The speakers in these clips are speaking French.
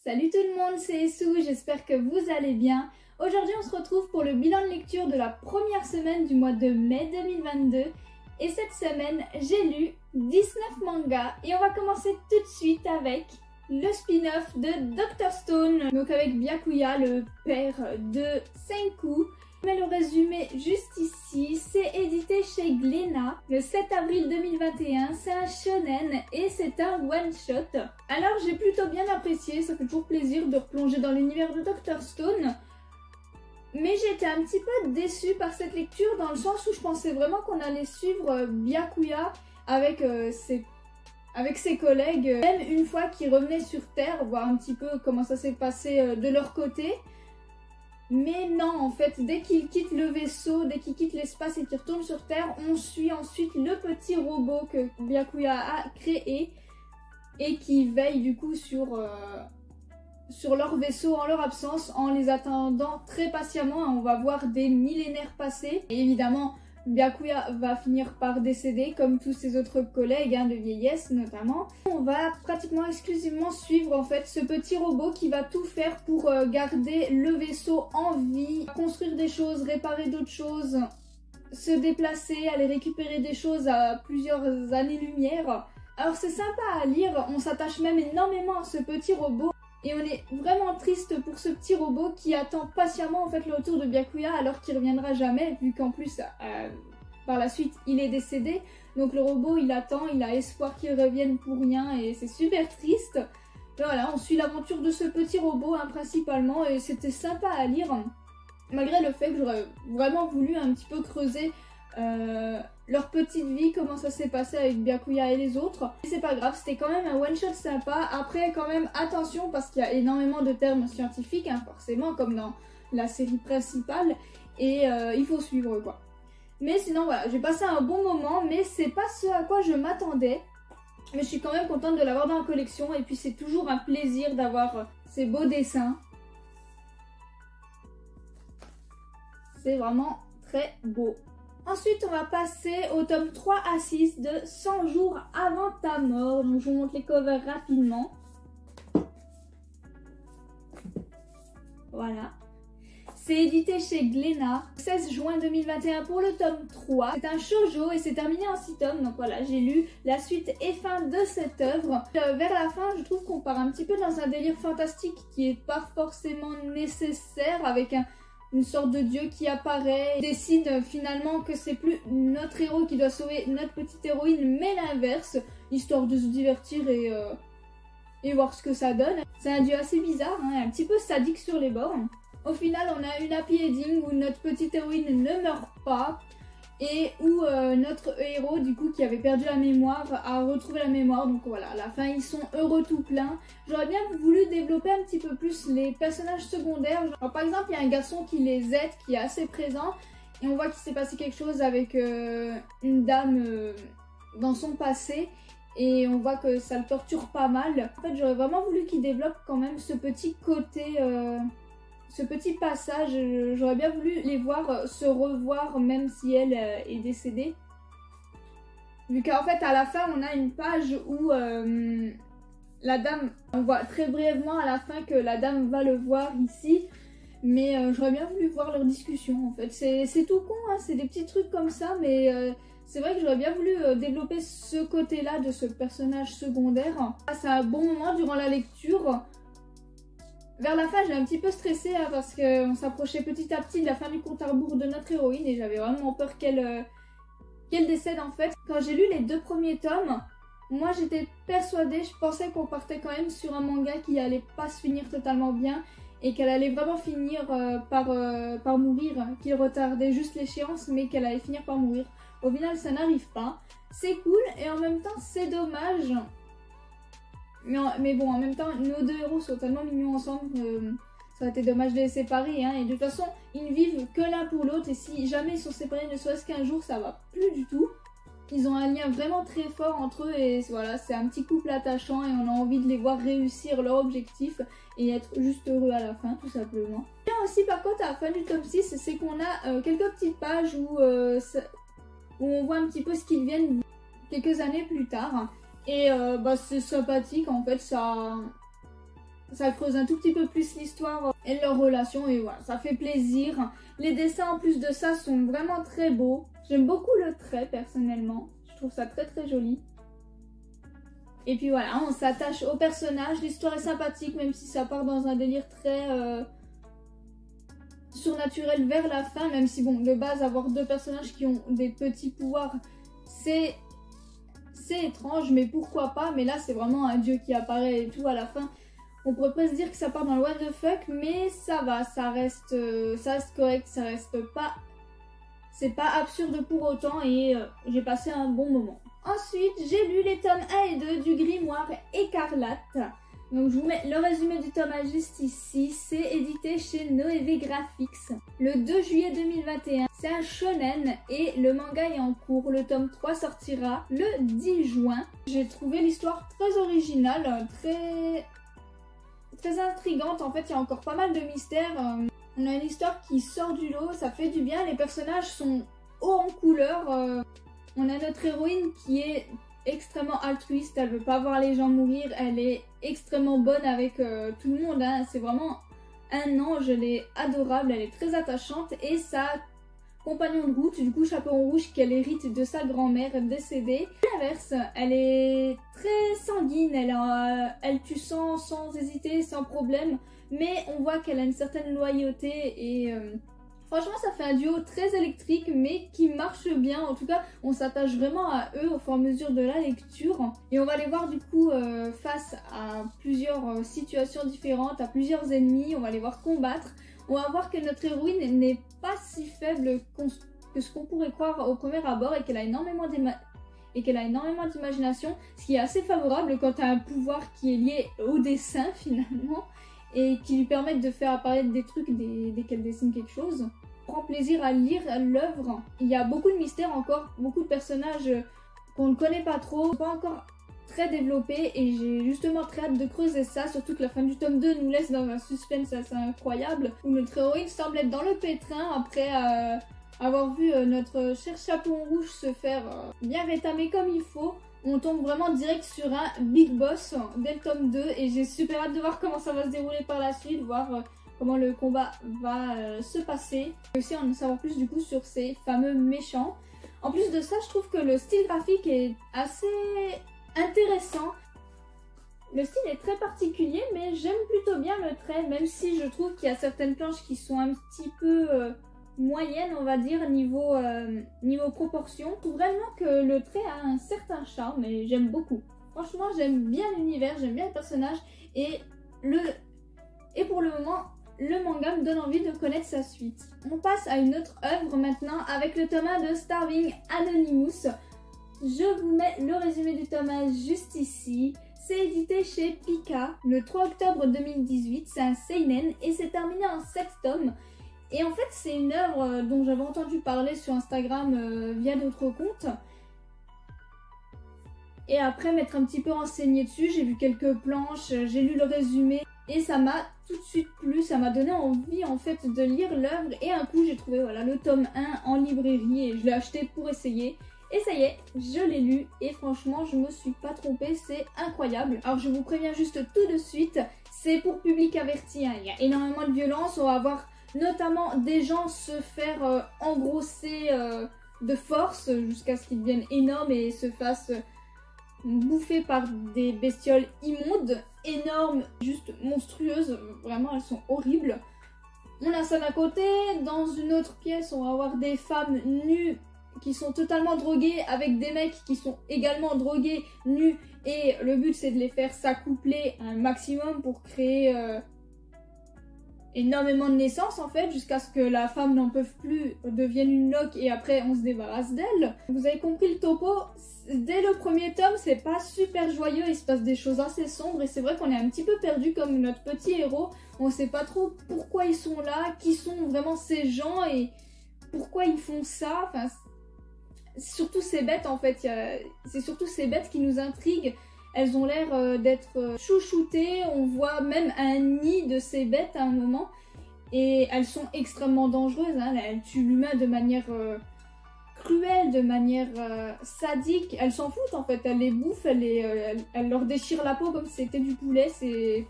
Salut tout le monde, c'est Essou, j'espère que vous allez bien. Aujourd'hui on se retrouve pour le bilan de lecture de la première semaine du mois de mai 2022. Et cette semaine, j'ai lu 19 mangas et on va commencer tout de suite avec le spin-off de Dr Stone, donc avec Byakuya, le père de Senku. Mais le résumé juste ici, c'est édité chez Glénat le 7 avril 2021, c'est un shonen et c'est un one-shot. Alors j'ai plutôt bien apprécié, ça fait toujours plaisir de replonger dans l'univers de Dr Stone. Mais j'étais un petit peu déçue par cette lecture dans le sens où je pensais vraiment qu'on allait suivre Byakuya avec ses collègues, même une fois qu'ils revenaient sur Terre, voir un petit peu comment ça s'est passé de leur côté. Mais non, en fait, dès qu'ils quittent le vaisseau, dès qu'ils quittent l'espace et qu'ils retournent sur Terre, on suit ensuite le petit robot que Byakuya a créé et qui veille du coup sur leur vaisseau en leur absence en les attendant très patiemment. On va voir des millénaires passer. Et évidemment, Byakuya va finir par décéder comme tous ses autres collègues de vieillesse notamment. On va pratiquement exclusivement suivre en fait ce petit robot qui va tout faire pour garder le vaisseau en vie, construire des choses, réparer d'autres choses, se déplacer, aller récupérer des choses à plusieurs années-lumière. Alors c'est sympa à lire, on s'attache même énormément à ce petit robot. Et on est vraiment triste pour ce petit robot qui attend patiemment en fait le retour de Byakuya alors qu'il reviendra jamais vu qu'en plus par la suite il est décédé. Donc le robot il attend, il a espoir qu'il revienne pour rien et c'est super triste. Et voilà, on suit l'aventure de ce petit robot principalement et c'était sympa à lire malgré le fait que j'aurais vraiment voulu un petit peu creuser leur petite vie, comment ça s'est passé avec Byakuya et les autres. C'est pas grave, c'était quand même un one shot sympa. Après quand même attention parce qu'il y a énormément de termes scientifiques forcément comme dans la série principale et il faut suivre quoi. Mais sinon voilà, j'ai passé un bon moment mais c'est pas ce à quoi je m'attendais. Mais je suis quand même contente de l'avoir dans la collection et puis c'est toujours un plaisir d'avoir ces beaux dessins. C'est vraiment très beau. Ensuite, on va passer au tome 3 à 6 de 100 jours avant ta mort. Donc, je vous montre les covers rapidement. Voilà. C'est édité chez Glénat, 16 juin 2021 pour le tome 3. C'est un shoujo et c'est terminé en 6 tomes. Donc voilà, j'ai lu la suite et fin de cette œuvre. Vers la fin, je trouve qu'on part un petit peu dans un délire fantastique qui n'est pas forcément nécessaire avec une sorte de dieu qui apparaît, décide finalement que c'est plus notre héros qui doit sauver notre petite héroïne, mais l'inverse, histoire de se divertir et voir ce que ça donne. C'est un dieu assez bizarre, un petit peu sadique sur les bords. Au final, on a une happy ending où notre petite héroïne ne meurt pas et où notre héros, du coup, qui avait perdu la mémoire, a retrouvé la mémoire. Donc voilà, à la fin, ils sont heureux tout plein. J'aurais bien voulu développer un petit peu plus les personnages secondaires. Alors, par exemple, il y a un garçon qui les aide, qui est assez présent. Et on voit qu'il s'est passé quelque chose avec une dame dans son passé. Et on voit que ça le torture pas mal. En fait, j'aurais vraiment voulu qu'il développe quand même ce petit côté... ce petit passage, j'aurais bien voulu les voir se revoir même si elle est décédée. Vu qu'en fait à la fin on a une page où la dame, on voit très brièvement à la fin que la dame va le voir ici. Mais j'aurais bien voulu voir leur discussion en fait. C'est tout con, c'est des petits trucs comme ça mais c'est vrai que j'aurais bien voulu développer ce côté-là de ce personnage secondaire. C'est un bon moment durant la lecture. Vers la fin, j'ai un petit peu stressé parce qu'on s'approchait petit à petit de la fin du compte à rebours de notre héroïne et j'avais vraiment peur qu'elle décède en fait. Quand j'ai lu les 2 premiers tomes, moi j'étais persuadée, je pensais qu'on partait quand même sur un manga qui allait pas se finir totalement bien et qu'elle allait vraiment finir par mourir, qu'il retardait juste l'échéance mais qu'elle allait finir par mourir. Au final, ça n'arrive pas. C'est cool et en même temps, c'est dommage. Mais bon, en même temps, nos 2 héros sont tellement mignons ensemble que ça aurait été dommage de les séparer. Et de toute façon, ils ne vivent que l'un pour l'autre. Et si jamais ils sont séparés ne serait-ce qu'un jour, ça va plus du tout. Ils ont un lien vraiment très fort entre eux. Et voilà, c'est un petit couple attachant. Et on a envie de les voir réussir leur objectif. Et être juste heureux à la fin, tout simplement. Bien aussi, par contre, à la fin du tome 6, c'est qu'on a quelques petites pages où on voit un petit peu ce qu'ils deviennent quelques années plus tard. Et c'est sympathique en fait, ça Ça creuse un tout petit peu plus l'histoire et leur relation et voilà, ça fait plaisir. Les dessins en plus de ça sont vraiment très beaux. J'aime beaucoup le trait personnellement, je trouve ça très très joli. Et puis voilà, on s'attache au personnage, l'histoire est sympathique même si ça part dans un délire très surnaturel vers la fin, même si bon, de base avoir deux personnages qui ont des petits pouvoirs, c'est étrange, mais pourquoi pas. Mais là c'est vraiment un dieu qui apparaît et tout à la fin. On pourrait presque dire que ça part dans le what the fuck, mais ça va, ça reste correct, ça reste pas... C'est pas absurde pour autant et j'ai passé un bon moment. Ensuite, j'ai lu les tomes 1 et 2 du Grimoire Écarlate. Donc je vous mets le résumé du tome 1 juste ici. C'est édité chez Noévé Graphics le 2 juillet 2021. C'est un shonen et le manga est en cours. Le tome 3 sortira le 10 juin. J'ai trouvé l'histoire très originale, très intrigante. En fait, il y a encore pas mal de mystères. On a une histoire qui sort du lot, ça fait du bien. Les personnages sont hauts en couleur. On a notre héroïne qui est extrêmement altruiste, elle veut pas voir les gens mourir, elle est extrêmement bonne avec tout le monde, hein. C'est vraiment un ange, elle est adorable, elle est très attachante et sa compagnon de route, du coup Chaperon Rouge, qu'elle hérite de sa grand-mère décédée. À l'inverse, elle est très sanguine, elle tue sans hésiter, sans problème, mais on voit qu'elle a une certaine loyauté et... franchement, ça fait un duo très électrique, mais qui marche bien. En tout cas, on s'attache vraiment à eux au fur et à mesure de la lecture. Et on va les voir du coup face à plusieurs situations différentes, à plusieurs ennemis. On va les voir combattre. On va voir que notre héroïne n'est pas si faible que ce qu'on pourrait croire au premier abord et qu'elle a énormément d'imagination, ce qui est assez favorable quand tu as un pouvoir qui est lié au dessin finalement. Et qui lui permettent de faire apparaître des trucs dès qu'elle dessine quelque chose. On prend plaisir à lire l'œuvre. Il y a beaucoup de mystères encore, beaucoup de personnages qu'on ne connaît pas trop, pas encore très développés et j'ai justement très hâte de creuser ça, surtout que la fin du tome 2 nous laisse dans un suspense assez incroyable où notre héroïne semble être dans le pétrin après avoir vu notre cher Chaperon Rouge se faire bien rétamer comme il faut. On tombe vraiment direct sur un big boss dès le tome 2 et j'ai super hâte de voir comment ça va se dérouler par la suite, voir comment le combat va se passer. Et aussi en savoir plus du coup sur ces fameux méchants. En plus de ça, je trouve que le style graphique est assez intéressant. Le style est très particulier mais j'aime plutôt bien le trait, même si je trouve qu'il y a certaines planches qui sont un petit peu... moyenne on va dire niveau proportion. Je trouve vraiment que le trait a un certain charme et j'aime beaucoup. Franchement j'aime bien l'univers, j'aime bien le personnage et pour le moment le manga me donne envie de connaître sa suite. On passe à une autre œuvre maintenant avec le tome 1 de Starving Anonymous. Je vous mets le résumé du tome 1 juste ici. C'est édité chez Pika le 3 octobre 2018, c'est un seinen et c'est terminé en 7 tomes. Et en fait, c'est une œuvre dont j'avais entendu parler sur Instagram via d'autres comptes. Et après m'être un petit peu renseignée dessus, j'ai vu quelques planches, j'ai lu le résumé et ça m'a tout de suite plu, ça m'a donné envie en fait de lire l'œuvre. Et un coup, j'ai trouvé voilà, le tome 1 en librairie et je l'ai acheté pour essayer. Et ça y est, je l'ai lu et franchement, je me suis pas trompée, c'est incroyable. Alors je vous préviens juste tout de suite, c'est pour public averti, hein. Il y a énormément de violence, on va voir... notamment des gens se faire engrosser de force jusqu'à ce qu'ils deviennent énormes et se fassent bouffer par des bestioles immondes, énormes, juste monstrueuses, vraiment elles sont horribles. On a ça d'un côté, dans une autre pièce on va avoir des femmes nues qui sont totalement droguées avec des mecs qui sont également drogués, nus, et le but c'est de les faire s'accoupler un maximum pour créer... énormément de naissances en fait, jusqu'à ce que la femme n'en peut plus, devienne une loque et après on se débarrasse d'elle. Vous avez compris le topo, dès le premier tome c'est pas super joyeux, il se passe des choses assez sombres et c'est vrai qu'on est un petit peu perdu comme notre petit héros. On sait pas trop pourquoi ils sont là, qui sont vraiment ces gens et pourquoi ils font ça. Enfin, surtout ces bêtes en fait, c'est surtout ces bêtes qui nous intriguent. Elles ont l'air d'être chouchoutées, on voit même un nid de ces bêtes à un moment. Et elles sont extrêmement dangereuses, hein. Elles tuent l'humain de manière cruelle, de manière sadique. Elles s'en foutent en fait, elles les bouffent, elles leur déchirent la peau comme si c'était du poulet. C'est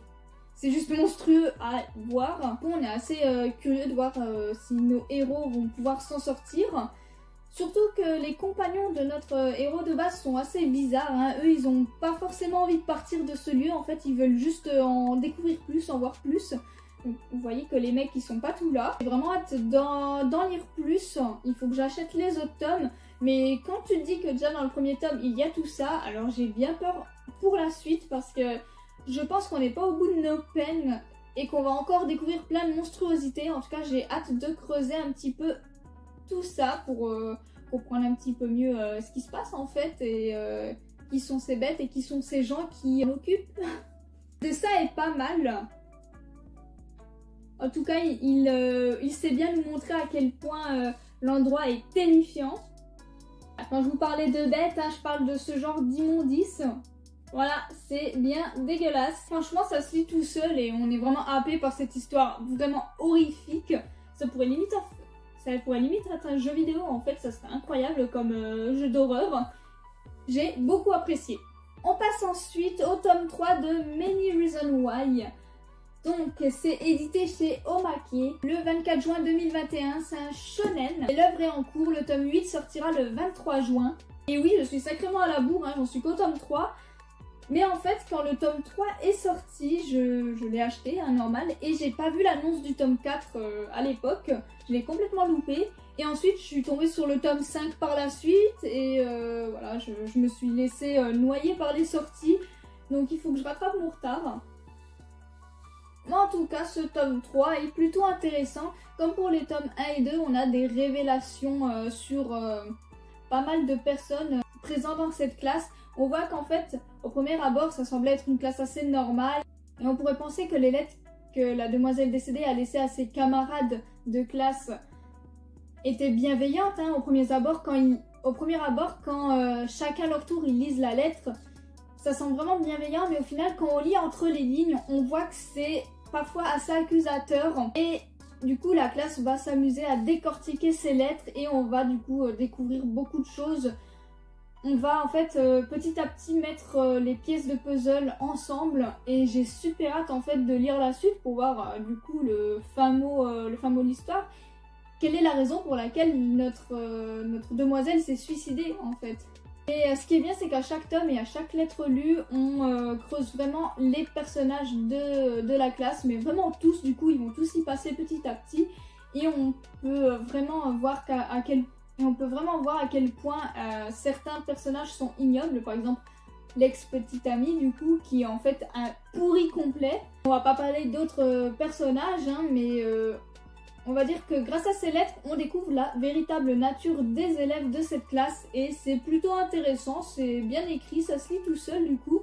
c'est juste monstrueux à voir. On est assez curieux de voir si nos héros vont pouvoir s'en sortir. Surtout que les compagnons de notre héros de base sont assez bizarres, hein. Eux ils ont pas forcément envie de partir de ce lieu, en fait ils veulent juste en découvrir plus, en voir plus. Donc, vous voyez que les mecs ils sont pas tout là. J'ai vraiment hâte d'en lire plus, il faut que j'achète les autres tomes. Mais quand tu te dis que déjà dans le premier tome il y a tout ça, alors j'ai bien peur pour la suite parce que je pense qu'on n'est pas au bout de nos peines et qu'on va encore découvrir plein de monstruosités. En tout cas j'ai hâte de creuser un petit peu tout ça pour comprendre un petit peu mieux ce qui se passe en fait et qui sont ces bêtes et qui sont ces gens qui en occupent. De ça est pas mal. En tout cas, il sait bien nous montrer à quel point l'endroit est terrifiant. Quand je vous parlais de bêtes, hein, je parle de ce genre d'immondices. Voilà, c'est bien dégueulasse. Franchement, ça se lit tout seul et on est vraiment happé par cette histoire vraiment horrifique. Ça pourrait limite être un jeu vidéo en fait, ça serait incroyable comme jeu d'horreur. J'ai beaucoup apprécié. On passe ensuite au tome 3 de Many Reasons Why. Donc c'est édité chez Omake le 24 juin 2021, c'est un shonen. Et l'œuvre est en cours, le tome 8 sortira le 23 juin. Et oui, je suis sacrément à la bourre, hein, j'en suis qu'au tome 3. Mais en fait, quand le tome 3 est sorti, je l'ai acheté, hein, normal, et j'ai pas vu l'annonce du tome 4 à l'époque. Je l'ai complètement loupé. Et ensuite, je suis tombée sur le tome 5 par la suite, et voilà, je me suis laissée noyer par les sorties. Donc il faut que je rattrape mon retard. Mais en tout cas, ce tome 3 est plutôt intéressant. Comme pour les tomes 1 et 2, on a des révélations sur pas mal de personnes présentes dans cette classe. On voit qu'en fait, au premier abord, ça semblait être une classe assez normale. Et on pourrait penser que les lettres que la demoiselle décédée a laissées à ses camarades de classe étaient bienveillantes. Hein, au premier abord, quand chacun leur tour, ils lisent la lettre, ça semble vraiment bienveillant. Mais au final, quand on lit entre les lignes, on voit que c'est parfois assez accusateur. Et du coup, la classe va s'amuser à décortiquer ces lettres et on va du coup découvrir beaucoup de choses. On va en fait petit à petit mettre les pièces de puzzle ensemble et j'ai super hâte en fait de lire la suite pour voir du coup le fin mot de l'histoire. Quelle est la raison pour laquelle notre demoiselle s'est suicidée en fait. Et ce qui est bien, c'est qu'à chaque tome et à chaque lettre lue, on creuse vraiment les personnages de la classe, mais vraiment tous, du coup, ils vont tous y passer petit à petit. Et on peut vraiment voir à quel point certains personnages sont ignobles. Par exemple, l'ex-petite amie, du coup, qui est en fait un pourri complet. On va pas parler d'autres personnages, hein, mais on va dire que grâce à ces lettres, on découvre la véritable nature des élèves de cette classe et c'est plutôt intéressant, c'est bien écrit, ça se lit tout seul du coup.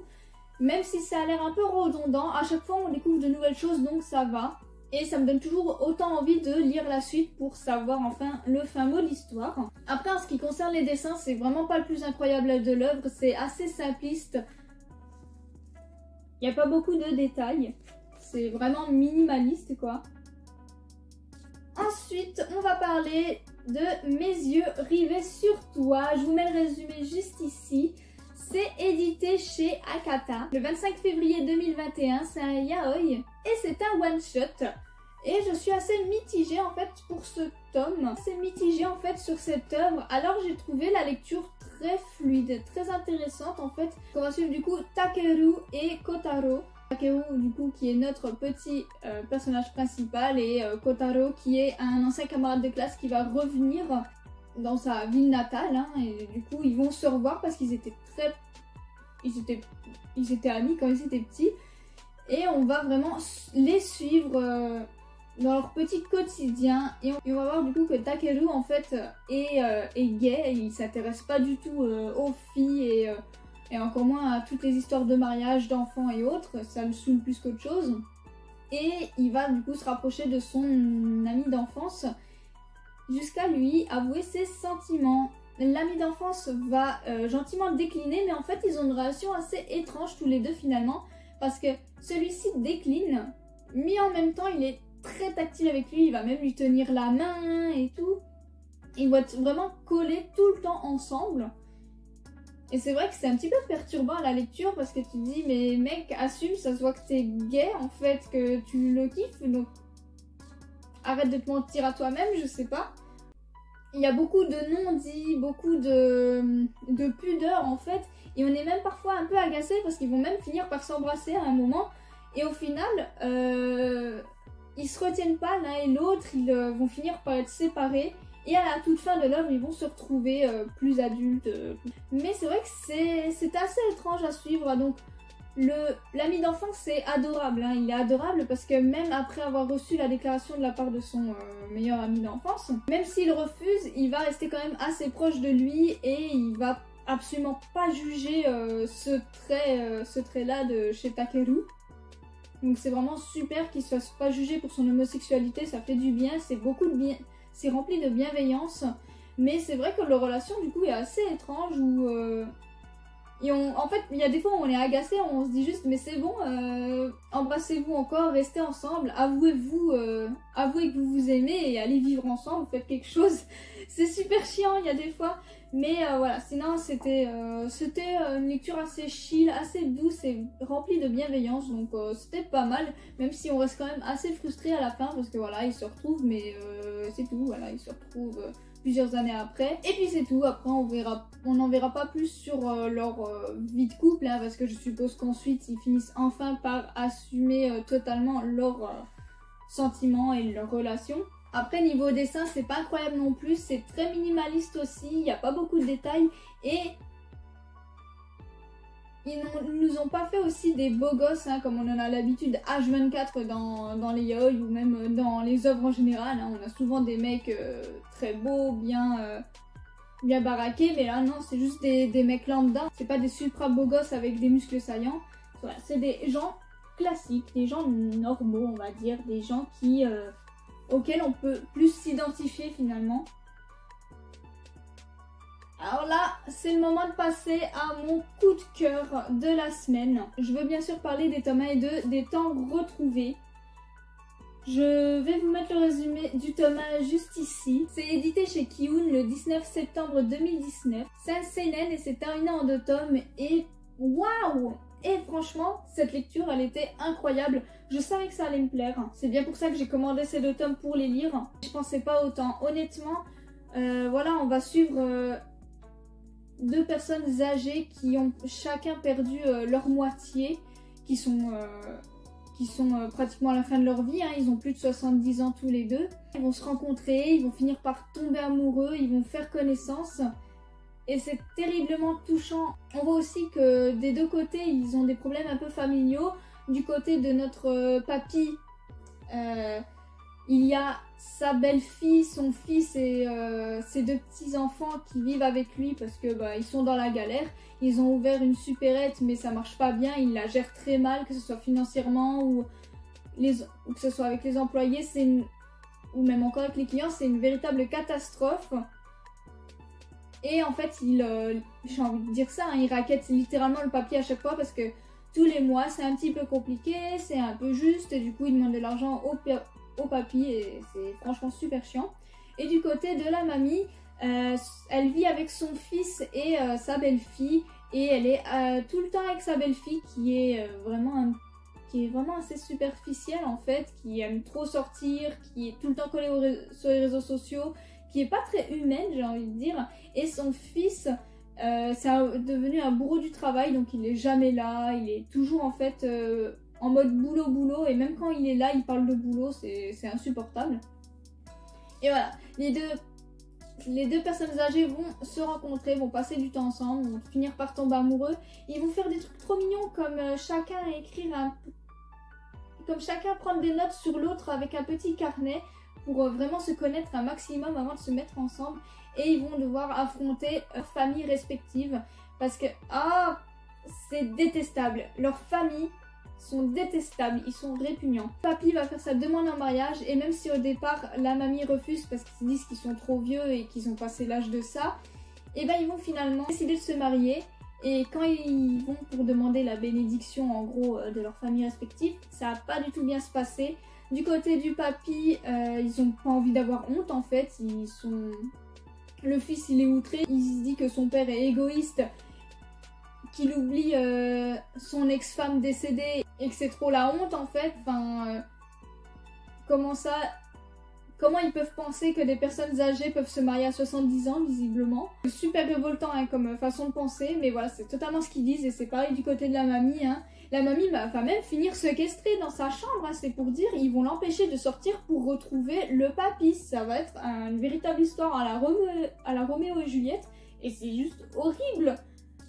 Même si ça a l'air un peu redondant, à chaque fois on découvre de nouvelles choses donc ça va. Et ça me donne toujours autant envie de lire la suite pour savoir enfin le fin mot de l'histoire. Après en ce qui concerne les dessins, c'est vraiment pas le plus incroyable de l'œuvre, c'est assez simpliste. Il n'y a pas beaucoup de détails, c'est vraiment minimaliste quoi. Ensuite, on va parler de Mes yeux rivés sur toi. Je vous mets le résumé juste ici. C'est édité chez Akata le 25 février 2021. C'est un yaoi et c'est un one-shot. Et je suis assez mitigée en fait pour ce tome. Assez mitigée en fait sur cette œuvre. Alors j'ai trouvé la lecture très fluide, très intéressante en fait. On va suivre du coup Takeru et Kotaro. Takeru du coup qui est notre petit personnage principal et Kotaro qui est un ancien camarade de classe qui va revenir dans sa ville natale hein, et du coup ils vont se revoir parce qu'ils étaient amis quand ils étaient petits et on va vraiment les suivre dans leur petit quotidien et on va voir du coup que Takeru en fait est gay et il s'intéresse pas du tout aux filles et encore moins à toutes les histoires de mariage, d'enfants et autres, ça le saoule plus qu'autre chose. Et il va du coup se rapprocher de son ami d'enfance jusqu'à lui avouer ses sentiments. L'ami d'enfance va gentiment décliner, mais en fait ils ont une relation assez étrange tous les deux finalement, parce que celui-ci décline, mais en même temps il est très tactile avec lui, il va même lui tenir la main et tout. Ils vont être vraiment collés tout le temps ensemble. Et c'est vrai que c'est un petit peu perturbant à la lecture parce que tu te dis mais mec assume, ça se voit que t'es gay en fait, que tu le kiffes, donc arrête de te mentir à toi-même, je sais pas. Il y a beaucoup de non-dits, beaucoup de pudeur en fait, et on est même parfois un peu agacé parce qu'ils vont même finir par s'embrasser à un moment, et au final ils se retiennent pas l'un et l'autre, ils vont finir par être séparés. Et à la toute fin de l'œuvre, ils vont se retrouver plus adultes. Mais c'est vrai que c'est assez étrange à suivre. Donc, l'ami d'enfance, c'est adorable. Hein. Il est adorable parce que même après avoir reçu la déclaration de la part de son meilleur ami d'enfance, même s'il refuse, il va rester quand même assez proche de lui et il va absolument pas juger ce trait-là de chez Takeru. Donc, c'est vraiment super qu'il se fasse pas juger pour son homosexualité. Ça fait du bien. C'est beaucoup de bien. C'est rempli de bienveillance, mais c'est vrai que leur relation du coup est assez étrange où en fait il y a des fois où on est agacé, on se dit juste mais c'est bon, embrassez-vous encore, restez ensemble, avouez que vous vous aimez et allez vivre ensemble, faites quelque chose. C'est super chiant il y a des fois, mais voilà, sinon c'était une lecture assez chill, assez douce et remplie de bienveillance, donc c'était pas mal, même si on reste quand même assez frustré à la fin parce que voilà, ils se retrouvent, mais c'est tout, voilà, ils se retrouvent plusieurs années après, et puis c'est tout. Après on n'en verra pas plus sur leur vie de couple, hein, parce que je suppose qu'ensuite ils finissent enfin par assumer totalement leurs sentiments et leurs relations. Après niveau dessin c'est pas incroyable non plus, c'est très minimaliste aussi, il n'y a pas beaucoup de détails et ils nous ont pas fait aussi des beaux gosses hein, comme on en a l'habitude H24 dans les yaoi ou même dans les œuvres en général. Hein. On a souvent des mecs très beaux, bien baraqués, mais là non, c'est juste des mecs lambda. C'est pas des super beaux gosses avec des muscles saillants. Voilà, c'est des gens classiques, des gens normaux on va dire, des gens auxquels on peut plus s'identifier finalement. Alors là, c'est le moment de passer à mon coup de cœur de la semaine. Je veux bien sûr parler des tomes 1 et 2, des temps retrouvés. Je vais vous mettre le résumé du tome 1 juste ici. C'est édité chez Kiun le 19 septembre 2019. C'est un seinen et c'est terminé en 2 tomes et waouh! Et franchement, cette lecture, elle était incroyable. Je savais que ça allait me plaire. C'est bien pour ça que j'ai commandé ces 2 tomes pour les lire. Je pensais pas autant. Honnêtement, voilà, on va suivre 2 personnes âgées qui ont chacun perdu leur moitié, qui sont pratiquement à la fin de leur vie, hein. Ils ont plus de 70 ans tous les deux. Ils vont se rencontrer, ils vont finir par tomber amoureux, ils vont faire connaissance. Et c'est terriblement touchant. On voit aussi que des 2 côtés, ils ont des problèmes un peu familiaux. Du côté de notre papy, il y a sa belle-fille, son fils et ses 2 petits-enfants qui vivent avec lui parce que ils sont dans la galère. Ils ont ouvert une supérette mais ça marche pas bien, ils la gèrent très mal, que ce soit financièrement ou que ce soit avec les employés, ou même encore avec les clients, c'est une véritable catastrophe. Et en fait, j'ai envie de dire ça, hein, il raquette littéralement le papier à chaque fois parce que tous les mois c'est un petit peu compliqué, c'est un peu juste et du coup il demande de l'argent au papy et c'est franchement super chiant. Et du côté de la mamie, elle vit avec son fils et sa belle-fille et elle est tout le temps avec sa belle-fille qui est vraiment assez superficielle en fait, qui aime trop sortir, qui est tout le temps collée sur les réseaux sociaux, qui est pas très humaine j'ai envie de dire. Et son fils, c'est devenu un bourreau du travail, donc il est jamais là, il est toujours en fait en mode boulot et même quand il est là il parle de boulot, c'est insupportable. Et voilà, les deux personnes âgées vont se rencontrer, vont passer du temps ensemble, vont finir par tomber amoureux. Ils vont faire des trucs trop mignons comme chacun prendre des notes sur l'autre avec un petit carnet pour vraiment se connaître un maximum avant de se mettre ensemble. Et ils vont devoir affronter leurs familles respectives parce que c'est détestable. Leurs familles sont détestables, ils sont répugnants. Papy va faire sa demande en mariage et même si au départ la mamie refuse parce qu'ils disent qu'ils sont trop vieux et qu'ils ont passé l'âge de ça, et ils vont finalement décider de se marier. Et quand ils vont pour demander la bénédiction en gros de leur famille respective, ça va pas du tout bien se passer. Du côté du papy, ils ont pas envie d'avoir honte en fait, le fils il est outré, il se dit que son père est égoïste qu'il oublie son ex-femme décédée et que c'est trop la honte en fait. Enfin, comment ils peuvent penser que des personnes âgées peuvent se marier à 70 ans, visiblement. Super révoltant hein, comme façon de penser, mais voilà, c'est totalement ce qu'ils disent et c'est pareil du côté de la mamie. Hein. La mamie va même finir séquestrée dans sa chambre, hein, c'est pour dire, ils vont l'empêcher de sortir pour retrouver le papy. Ça va être une véritable histoire à la Roméo et Juliette, et c'est juste horrible.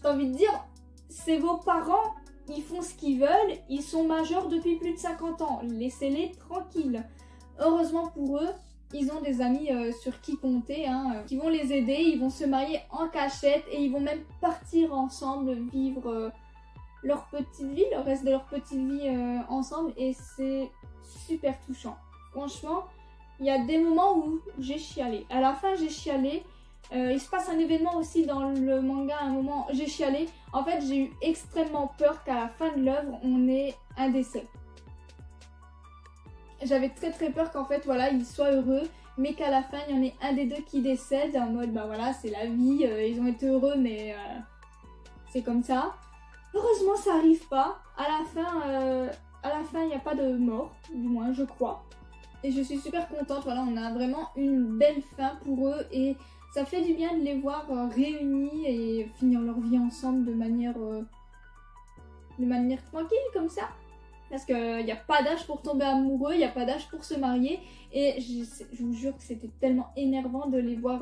T'as envie de dire, c'est vos parents, ils font ce qu'ils veulent, ils sont majeurs depuis plus de 50 ans, laissez-les tranquilles. Heureusement pour eux, ils ont des amis sur qui compter, hein, qui vont les aider, ils vont se marier en cachette et ils vont même partir ensemble, vivre leur petite vie, le reste de leur petite vie ensemble, et c'est super touchant. Franchement, il y a des moments où j'ai chialé. À la fin, j'ai chialé. Il se passe un événement aussi dans le manga, à un moment, j'ai chialé. En fait, j'ai eu extrêmement peur qu'à la fin de l'œuvre, on ait un décès. J'avais très peur qu'en fait, voilà, ils soient heureux, mais qu'à la fin, il y en ait un des deux qui décède, en mode, bah voilà, c'est la vie, ils ont été heureux, mais c'est comme ça. Heureusement, ça arrive pas. À la fin, il n'y a pas de mort, du moins, je crois. Et je suis super contente, voilà, on a vraiment une belle fin pour eux, et ça fait du bien de les voir réunis et finir leur vie ensemble de manière tranquille, comme ça. Parce qu'il n'y a pas d'âge pour tomber amoureux, il n'y a pas d'âge pour se marier. Et je vous jure que c'était tellement énervant de les voir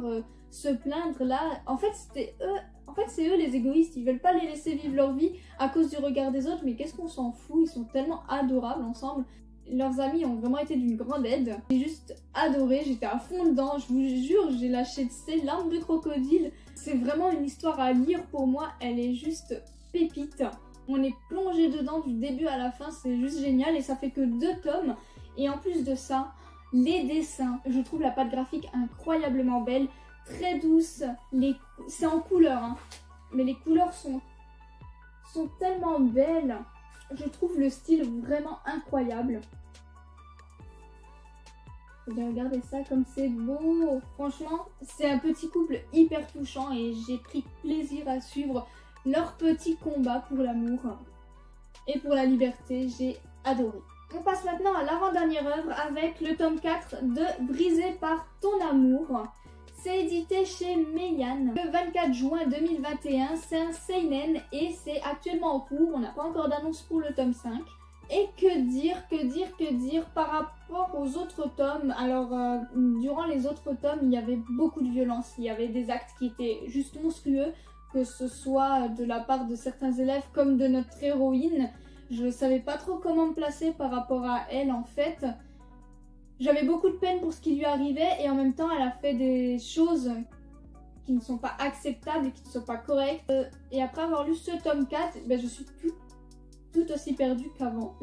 se plaindre là. En fait, c'est eux les égoïstes. Ils veulent pas les laisser vivre leur vie à cause du regard des autres. Mais qu'est-ce qu'on s'en fout, ils sont tellement adorables ensemble. Leurs amis ont vraiment été d'une grande aide. J'ai juste adoré, j'étais à fond dedans. Je vous jure, j'ai lâché ces larmes de crocodile. C'est vraiment une histoire à lire pour moi. Elle est juste pépite. On est plongé dedans du début à la fin, c'est juste génial et ça fait que 2 tomes. Et en plus de ça, les dessins, je trouve la patte graphique incroyablement belle, très douce. C'est en couleur, hein, mais les couleurs sont tellement belles. Je trouve le style vraiment incroyable. Regardez ça comme c'est beau. Franchement, c'est un petit couple hyper touchant et j'ai pris plaisir à suivre leur petit combat pour l'amour et pour la liberté. J'ai adoré. On passe maintenant à l'avant-dernière œuvre avec le tome 4 de Brisé par ton amour. C'est édité chez Meian le 24 juin 2021. C'est un seinen et c'est actuellement en cours. On n'a pas encore d'annonce pour le tome 5. Et que dire par rapport aux autres tomes. Alors, durant les autres tomes, il y avait beaucoup de violence. Il y avait des actes qui étaient juste monstrueux, que ce soit de la part de certains élèves comme de notre héroïne. Je savais pas trop comment me placer par rapport à elle en fait. J'avais beaucoup de peine pour ce qui lui arrivait et en même temps elle a fait des choses qui ne sont pas acceptables et qui ne sont pas correctes. Et après avoir lu ce tome 4, je suis tout aussi perdue qu'avant.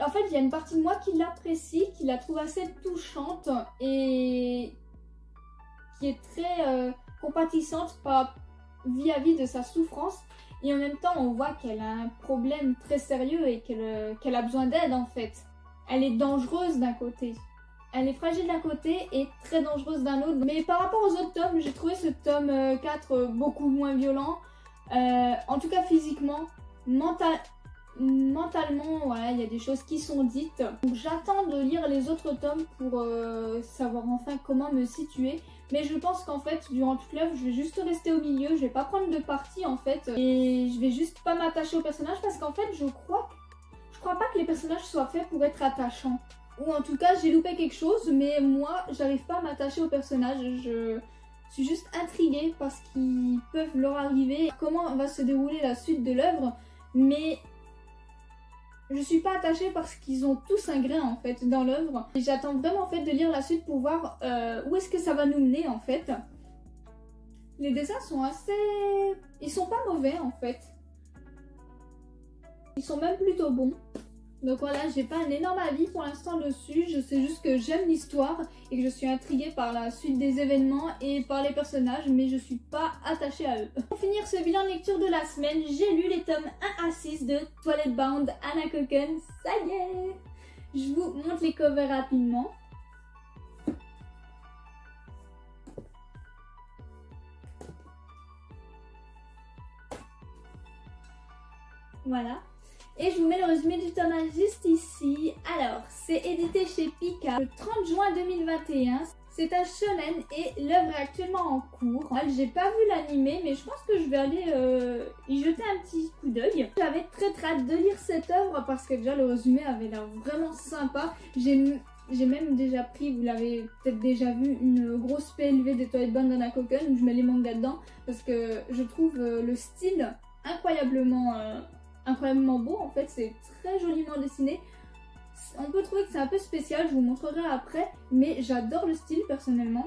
En fait, il y a une partie de moi qui l'apprécie, qui la trouve assez touchante et qui est très compatissante vis-à-vis de sa souffrance. Et en même temps, on voit qu'elle a un problème très sérieux et qu'elle a besoin d'aide en fait. Elle est dangereuse d'un côté. Elle est fragile d'un côté et très dangereuse d'un autre. Mais par rapport aux autres tomes, j'ai trouvé ce tome 4 beaucoup moins violent. En tout cas physiquement, mentalement, voilà, il y a des choses qui sont dites. Donc j'attends de lire les autres tomes pour savoir enfin comment me situer. Mais je pense qu'en fait, durant toute l'œuvre, je vais juste rester au milieu. Je vais pas prendre de parti en fait. Et je vais juste pas m'attacher au personnage parce qu'en fait, je crois pas que les personnages soient faits pour être attachants. Ou en tout cas, j'ai loupé quelque chose, mais moi, j'arrive pas à m'attacher aux personnages. Je suis juste intriguée par ce qui peut leur arriver, comment va se dérouler la suite de l'œuvre, mais je suis pas attachée parce qu'ils ont tous un grain en fait dans l'œuvre. J'attends vraiment en fait de lire la suite pour voir où est-ce que ça va nous mener en fait. Les dessins sont ils sont pas mauvais en fait. Ils sont même plutôt bons. Donc voilà, j'ai pas un énorme avis pour l'instant dessus, je sais juste que j'aime l'histoire et que je suis intriguée par la suite des événements et par les personnages, mais je suis pas attachée à eux. Pour finir ce bilan de lecture de la semaine, j'ai lu les tomes 1 à 6 de Toilet Bound Anna Koken, ça y est. Je vous montre les covers rapidement. Voilà. Et je vous mets le résumé du tome 1 juste ici. Alors, c'est édité chez Pika le 30 juin 2021. C'est un shonen et l'œuvre est actuellement en cours. J'ai pas vu l'animé, mais je pense que je vais aller y jeter un petit coup d'œil. J'avais très hâte de lire cette œuvre parce que déjà le résumé avait l'air vraiment sympa. J'ai même déjà pris, vous l'avez peut-être déjà vu, une grosse PLV des Toy Band d'Hanako Kun où je mets les mangas dedans parce que je trouve le style incroyablement beau. En fait, c'est très joliment dessiné. On peut trouver que c'est un peu spécial, je vous montrerai après, mais j'adore le style personnellement.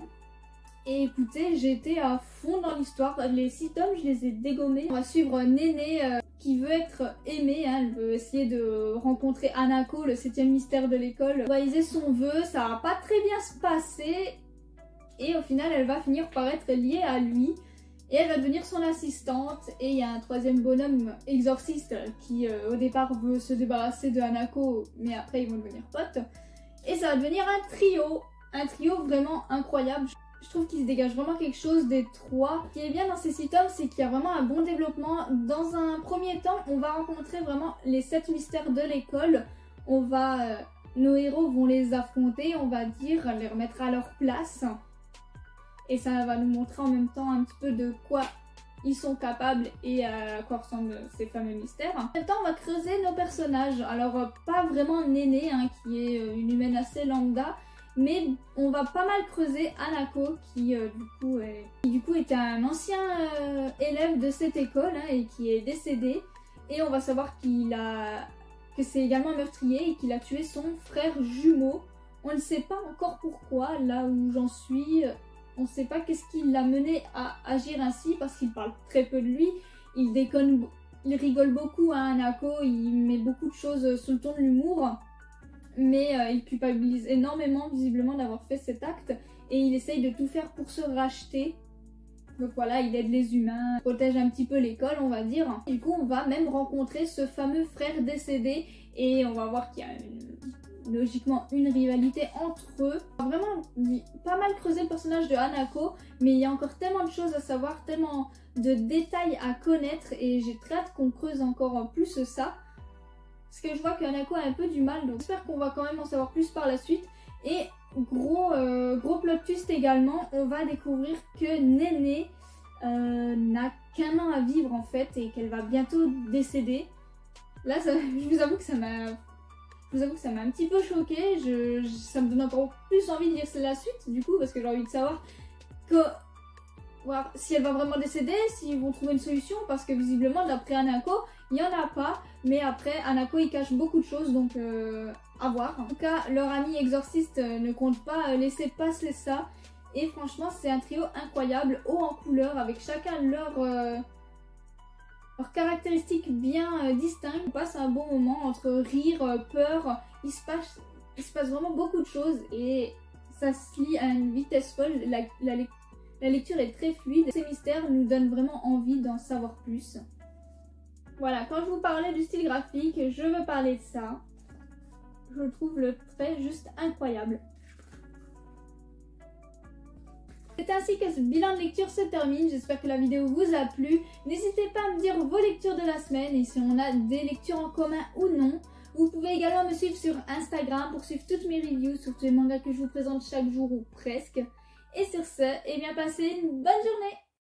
Et écoutez, j'ai été à fond dans l'histoire. Les 6 tomes, je les ai dégommés. On va suivre Néné qui veut être aimée, hein. Elle veut essayer de rencontrer Hanako, le 7e mystère de l'école. Réaliser son vœu, ça va pas très bien se passer. Et au final, elle va finir par être liée à lui. Et elle va devenir son assistante. Et il y a un 3e bonhomme exorciste qui au départ veut se débarrasser de Hanako, mais après ils vont devenir potes. Et ça va devenir un trio vraiment incroyable. Je trouve qu'il se dégage vraiment quelque chose des 3. Ce qui est bien dans ces 6 tomes, c'est qu'il y a vraiment un bon développement. Dans un premier temps, on va rencontrer vraiment les 7 mystères de l'école. Nos héros vont les affronter, on va dire, les remettre à leur place. Et ça va nous montrer en même temps un petit peu de quoi ils sont capables et à quoi ressemblent ces fameux mystères. En même temps, on va creuser nos personnages. Alors, pas vraiment Néné, hein, qui est une humaine assez lambda, mais on va pas mal creuser Hanako, qui du coup était un ancien élève de cette école, hein, et qui est décédé. Et on va savoir que c'est également un meurtrier et qu'il a tué son frère jumeau. On ne sait pas encore pourquoi, là où j'en suis. On ne sait pas qu'est-ce qui l'a mené à agir ainsi parce qu'il parle très peu de lui. Il déconne, il rigole beaucoup à Hanako, il met beaucoup de choses sous le ton de l'humour. Mais il culpabilise énormément visiblement d'avoir fait cet acte. Et il essaye de tout faire pour se racheter. Donc voilà, il aide les humains, protège un petit peu l'école on va dire. Du coup on va même rencontrer ce fameux frère décédé. Et on va voir qu'il y a logiquement une rivalité entre eux. On va vraiment pas mal creuser le personnage de Hanako, mais il y a encore tellement de choses à savoir, tellement de détails à connaître et j'ai très hâte qu'on creuse encore plus ça. Parce que je vois que Hanako a un peu du mal, donc j'espère qu'on va quand même en savoir plus par la suite. Et gros plot twist également, on va découvrir que Néné n'a qu'un an à vivre en fait et qu'elle va bientôt décéder. Là, je vous avoue que ça m'a un petit peu choquée. Ça me donne encore plus envie de lire la suite du coup parce que j'ai envie de savoir voir si elle va vraiment décéder, s'ils vont trouver une solution parce que visiblement d'après Hanako, il n'y en a pas. Mais après Hanako il cache beaucoup de choses donc à voir. En tout cas leur ami exorciste ne compte pas laisser passer ça. Et franchement c'est un trio incroyable, haut en couleur avec chacun leurs caractéristiques bien distinctes. On passe un bon moment entre rire, peur, il se passe vraiment beaucoup de choses et ça se lit à une vitesse folle. La lecture est très fluide. Ces mystères nous donnent vraiment envie d'en savoir plus. Voilà, quand je vous parlais du style graphique, je veux parler de ça. Je trouve le trait juste incroyable. C'est ainsi que ce bilan de lecture se termine. J'espère que la vidéo vous a plu. N'hésitez pas à me dire vos lectures de la semaine et si on a des lectures en commun ou non. Vous pouvez également me suivre sur Instagram pour suivre toutes mes reviews sur tous les mangas que je vous présente chaque jour ou presque. Et sur ce, eh bien passez une bonne journée!